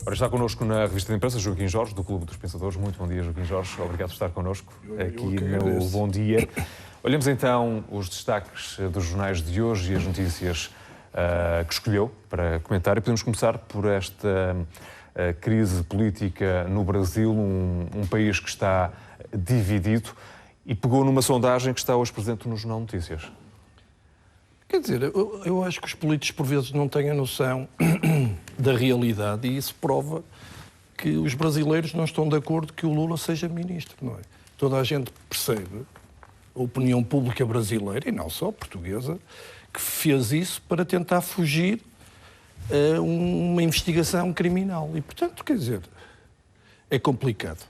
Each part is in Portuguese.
Ora, está connosco na revista de imprensa Joaquim Jorge, do Clube dos Pensadores. Muito bom dia, Joaquim Jorge. Obrigado por estar connosco aqui no Bom Dia. Olhamos então os destaques dos jornais de hoje e as notícias que escolheu para comentar. E podemos começar por esta crise política no Brasil, um país que está dividido, e pegou numa sondagem que está hoje presente no Jornal Notícias. Quer dizer, eu acho que os políticos por vezes não têm a noção da realidade e isso prova que os brasileiros não estão de acordo que o Lula seja ministro, não é? Toda a gente percebe, a opinião pública brasileira, e não só portuguesa, que fez isso para tentar fugir a uma investigação criminal. E, portanto, quer dizer, é complicado.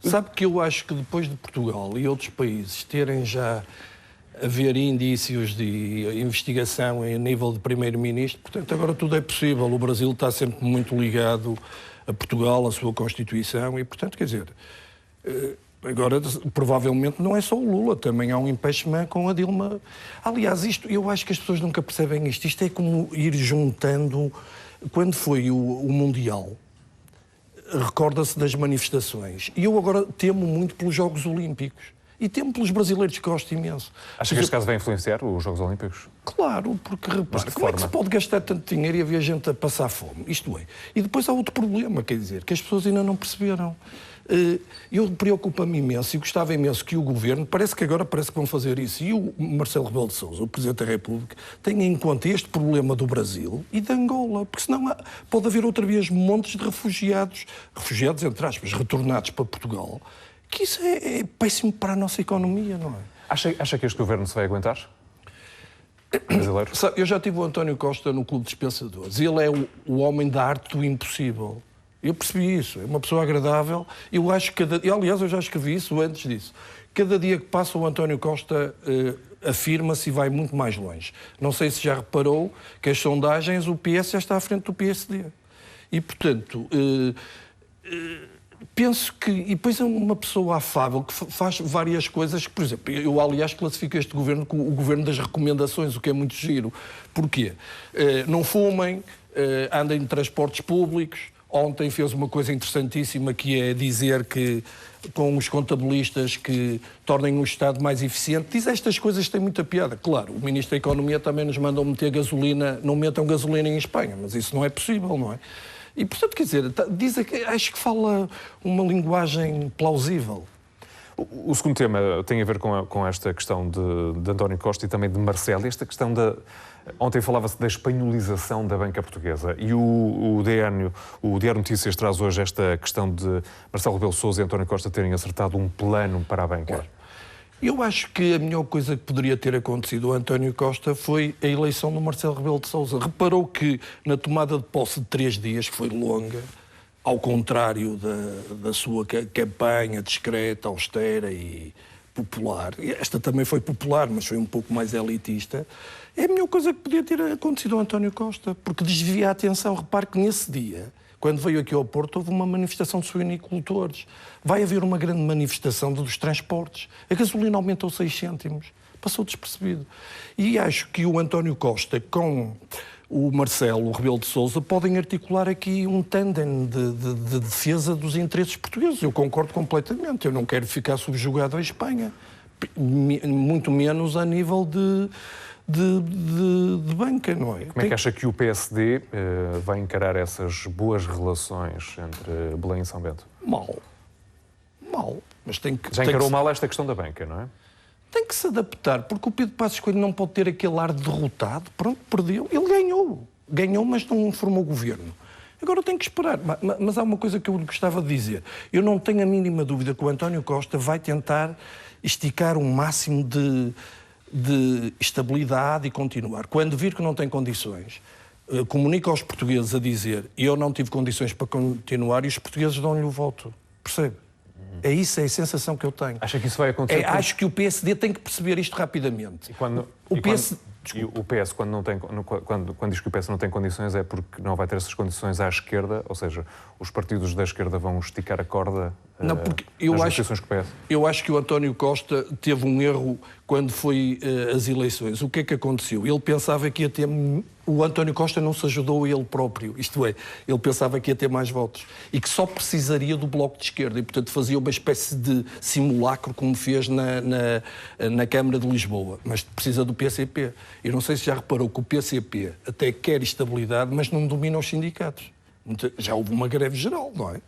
Sabe que eu acho que depois de Portugal e outros países terem já haver indícios de investigação em nível de primeiro-ministro, portanto, agora tudo é possível. O Brasil está sempre muito ligado a Portugal, a sua Constituição, e, portanto, quer dizer, agora, provavelmente, não é só o Lula, também há um impeachment com a Dilma. Aliás, isto, eu acho que as pessoas nunca percebem isto. Isto é como ir juntando. Quando foi o Mundial, recorda-se das manifestações. E eu agora temo muito pelos Jogos Olímpicos. E temo pelos brasileiros, que gosto imenso. Acha que este caso vai influenciar os Jogos Olímpicos? Claro, porque repara, como é que se pode gastar tanto dinheiro e haver gente a passar fome? Isto é. E depois há outro problema, quer dizer, que as pessoas ainda não perceberam. Eu preocupo-me imenso e gostava imenso que o Governo, parece que vão fazer isso, e o Marcelo Rebelo de Sousa, o Presidente da República, tenha em conta este problema do Brasil e de Angola, porque senão pode haver outra vez montes de refugiados, entre aspas, retornados para Portugal, que isso é péssimo para a nossa economia, não é? Acha que este Governo se vai aguentar? Brasileiro? Eu já tive o António Costa no Clube dos Pensadores. Ele é o homem da arte do impossível. Eu percebi isso. É uma pessoa agradável. Eu acho que aliás, eu já escrevi isso antes disso. Cada dia que passa, o António Costa afirma-se e vai muito mais longe. Não sei se já reparou que as sondagens, o PS já está à frente do PSD. E, portanto, penso que... E depois é uma pessoa afável que faz várias coisas que, por exemplo, eu, aliás, classifico este governo como o governo das recomendações, o que é muito giro. Porquê? Não fumem, andem em transportes públicos. Ontem fez uma coisa interessantíssima, que é dizer que, com os contabilistas, que tornem o Estado mais eficiente. Diz estas coisas que têm muita piada. Claro, o Ministro da Economia também nos mandou meter gasolina, não metam gasolina em Espanha, mas isso não é possível, não é? E, portanto, quer dizer, acho que fala uma linguagem plausível. O segundo tema tem a ver com esta questão de António Costa e também de Marcelo. Esta questão Ontem falava-se da espanholização da banca portuguesa e o Diário Notícias traz hoje esta questão de Marcelo Rebelo de Sousa e António Costa terem acertado um plano para a banca. Claro. Eu acho que a melhor coisa que poderia ter acontecido ao António Costa foi a eleição do Marcelo Rebelo de Sousa. Reparou que na tomada de posse de 3 dias, que foi longa, ao contrário da sua campanha discreta, austera e popular, esta também foi popular, mas foi um pouco mais elitista, é a melhor coisa que podia ter acontecido ao António Costa, porque desvia a atenção. Repare que nesse dia, quando veio aqui ao Porto, houve uma manifestação de suinicultores. Vai haver uma grande manifestação dos transportes. A gasolina aumentou 6 cêntimos. Passou despercebido. E acho que o António Costa, com o Marcelo Rebelo de Sousa, podem articular aqui um tandem de defesa dos interesses portugueses. Eu concordo completamente. Eu não quero ficar subjugado à Espanha. Muito menos a nível de banca, não é? Como é que acha que o PSD vai encarar essas boas relações entre Belém e São Bento? Mal. Mas Já encarou mal esta questão da banca, não é? Tem que se adaptar, porque o Pedro Passos Coelho não pode ter aquele ar de derrotado. Pronto, perdeu. Ele ganhou. Ganhou, mas não formou governo. Agora tem que esperar. Mas há uma coisa que eu gostava de dizer. Eu não tenho a mínima dúvida que o António Costa vai tentar esticar um máximo de estabilidade e continuar. Quando vir que não tem condições, comunica aos portugueses a dizer: eu não tive condições para continuar, e os portugueses dão-lhe o voto. Percebe? É isso, é a sensação que eu tenho. Acha que isso vai acontecer? Acho que o PSD tem que perceber isto rapidamente. O PS, quando diz que o PS não tem condições, é porque não vai ter essas condições à esquerda, ou seja, os partidos da esquerda vão esticar a corda Não, porque eu acho que o António Costa teve um erro quando foi as eleições. O que é que aconteceu? Ele pensava que ia ter... O António Costa não se ajudou a ele próprio. Isto é, ele pensava que ia ter mais votos e que só precisaria do Bloco de Esquerda e, portanto, fazia uma espécie de simulacro como fez na Câmara de Lisboa. Mas precisa do PCP. Eu não sei se já reparou que o PCP até quer estabilidade, mas não domina os sindicatos. Já houve uma greve geral, não é?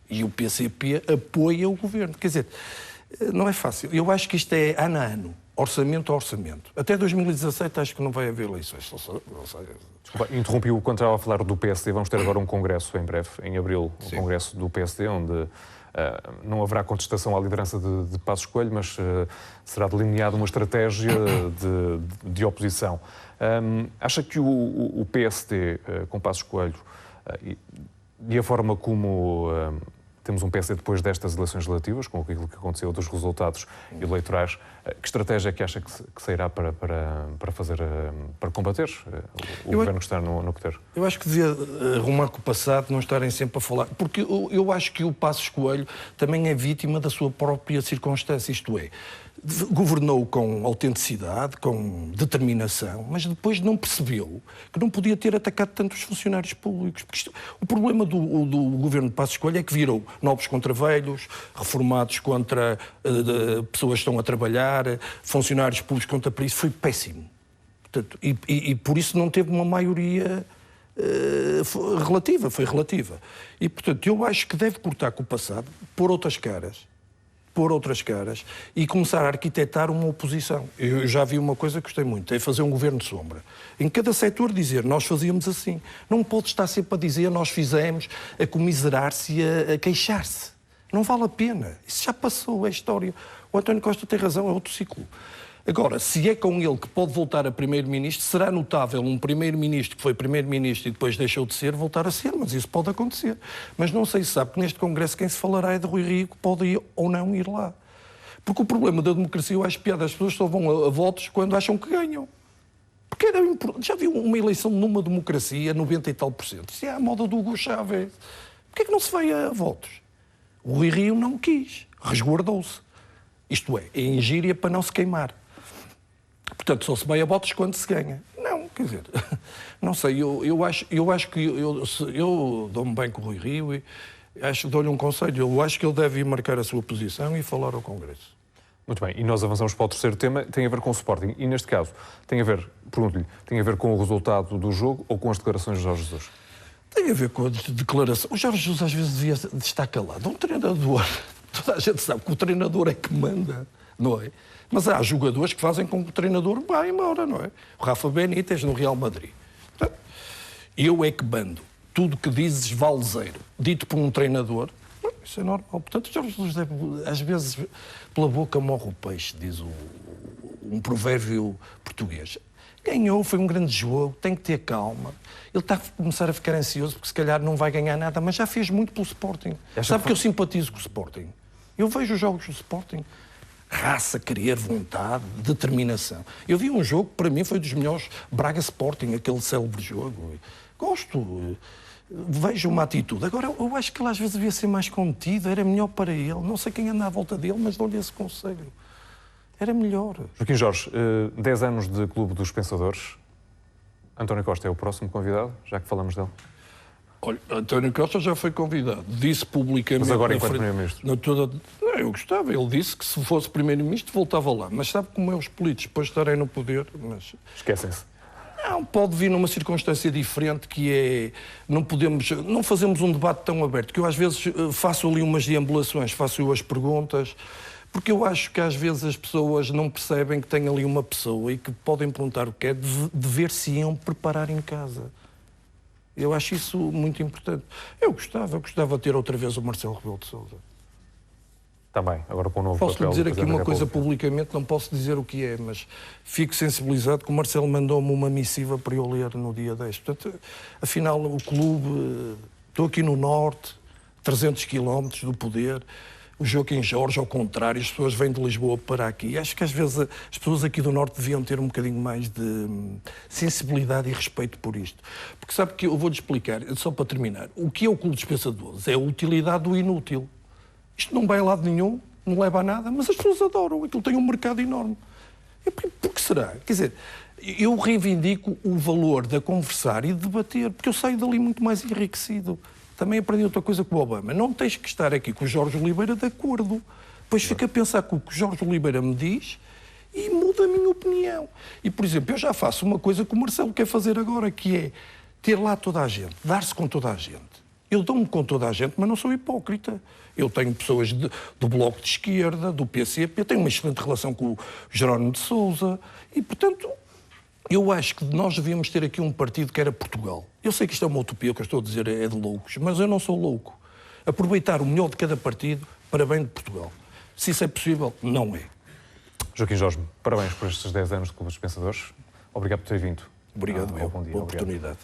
E o PCP apoia o governo. Quer dizer, não é fácil. Eu acho que isto é ano a ano, orçamento a orçamento. Até 2017 acho que não vai haver eleições. Desculpa, interrompi-o quando estava a falar do PSD. Vamos ter agora um congresso em breve, em abril, um congresso do PSD, onde não haverá contestação à liderança de Passos Coelho, mas será delineada uma estratégia de oposição. Acha que o PSD, com Passos Coelho, e a forma como temos um PSD depois destas eleições legislativas, com aquilo que aconteceu dos resultados eleitorais, que estratégia é que acha que sairá para combater o governo que está no poder? Eu acho que devia arrumar com o passado, não estarem sempre a falar, porque eu acho que o Passos Coelho também é vítima da sua própria circunstância, isto é, governou com autenticidade, com determinação, mas depois não percebeu que não podia ter atacado tantos funcionários públicos. Porque o problema do governo de Passos Coelho é que virou novos contra velhos, reformados contra pessoas que estão a trabalhar, funcionários públicos contra por isso. Foi péssimo. Portanto, e por isso não teve uma maioria relativa, foi relativa. E, portanto, eu acho que deve cortar com o passado, pôr outras caras e começar a arquitetar uma oposição. Eu já vi uma coisa que gostei muito, é fazer um governo de sombra. Em cada setor dizer, nós fazíamos assim. Não pode estar sempre a dizer, nós fizemos, a comiserar-se e a queixar-se. Não vale a pena. Isso já passou, é história. O António Costa tem razão, é outro ciclo. Agora, se é com ele que pode voltar a primeiro-ministro, será notável um primeiro-ministro que foi primeiro-ministro e depois deixou de ser, voltar a ser, mas isso pode acontecer. Mas não sei se sabe que neste Congresso quem se falará é de Rui Rio, que pode ir ou não ir lá. Porque o problema da democracia, eu acho piada, as pessoas só vão a votos quando acham que ganham. Porque já viu uma eleição numa democracia, 90 e tal %. Isso é a moda do Hugo Chávez. Porquê é que não se vai a votos? O Rui Rio não quis, resguardou-se. Isto é ingíria para não se queimar. Portanto, só se vai a votos quando se ganha. Não, quer dizer, não sei, eu acho que eu dou-me bem com o Rui Rio e dou-lhe um conselho. Eu acho que ele deve ir marcar a sua posição e falar ao Congresso. Muito bem, e nós avançamos para o terceiro tema, tem a ver com o Sporting. E neste caso, pergunto-lhe, tem a ver com o resultado do jogo ou com as declarações de Jorge Jesus? Tem a ver com a declaração. O Jorge Jesus às vezes devia estar calado. Um treinador, toda a gente sabe que o treinador é que manda, não é? Mas há jogadores que fazem com que o treinador vá embora, não é? O Rafa Benítez no Real Madrid. Eu é que bando. Tudo que dizes vale zero. Dito por um treinador, isso é normal. Portanto, Jorge Jesus deve, às vezes, pela boca morre o peixe, diz um provérbio português. Ganhou, foi um grande jogo, tem que ter calma. Ele está a começar a ficar ansioso porque se calhar não vai ganhar nada, mas já fez muito pelo Sporting. Sabe que eu simpatizo com o Sporting? Eu vejo os jogos do Sporting. Raça, querer, vontade, determinação. Eu vi um jogo que para mim foi dos melhores, Braga Sporting, aquele célebre jogo. Gosto, vejo uma atitude. Agora, eu acho que ele às vezes devia ser mais contido, era melhor para ele. Não sei quem anda à volta dele, mas dou-lhe esse conselho. Era melhor. Joaquim Jorge, 10 anos de Clube dos Pensadores. António Costa é o próximo convidado, já que falamos dele? Olha, António Costa já foi convidado, disse publicamente... Mas agora enquanto Primeiro-Ministro? Eu gostava, ele disse que se fosse Primeiro-Ministro voltava lá, mas sabe como é os políticos, depois de estarem no poder... Mas... Esquecem-se. Não, pode vir numa circunstância diferente que é... Não fazemos um debate tão aberto, que eu às vezes faço ali umas deambulações, faço as perguntas, porque eu acho que às vezes as pessoas não percebem que tem ali uma pessoa e que podem perguntar o que é, dever-se-iam preparar em casa. Eu acho isso muito importante. Eu gostava de ter outra vez o Marcelo Rebelo de Sousa. Também, agora com o novo papel. Posso dizer aqui uma coisa publicamente, não posso dizer o que é, mas fico sensibilizado que o Marcelo mandou-me uma missiva para eu ler no dia 10. Portanto, afinal, o clube, estou aqui no Norte, 300 km do poder, o Joaquim Jorge, ao contrário, as pessoas vêm de Lisboa para aqui. Acho que às vezes as pessoas aqui do Norte deviam ter um bocadinho mais de sensibilidade e respeito por isto. Porque sabe que eu vou-lhe explicar, só para terminar, o que é o Clube dos Pensadores? É a utilidade do inútil. Isto não vai a lado nenhum, não leva a nada, mas as pessoas adoram. Aquilo tem um mercado enorme. Por que será? Quer dizer, eu reivindico o valor de conversar e de debater, porque eu saio dali muito mais enriquecido. Também aprendi outra coisa com o Obama. Não tens que estar aqui com o Jorge Oliveira de acordo. Depois fico a pensar com o que o Jorge Oliveira me diz e muda a minha opinião. E, por exemplo, eu já faço uma coisa que o Marcelo quer fazer agora, que é ter lá toda a gente, dar-se com toda a gente. Eu dou-me com toda a gente, mas não sou hipócrita. Eu tenho pessoas do Bloco de Esquerda, do PCP, tenho uma excelente relação com o Jerónimo de Sousa e, portanto, eu acho que nós devíamos ter aqui um partido que era Portugal. Eu sei que isto é uma utopia, o que eu estou a dizer é de loucos, mas eu não sou louco. Aproveitar o melhor de cada partido para bem de Portugal. Se isso é possível, não é. Joaquim Jorge, parabéns por estes 10 anos do Clube dos Pensadores. Obrigado por ter vindo. Obrigado, Bom dia. pela oportunidade.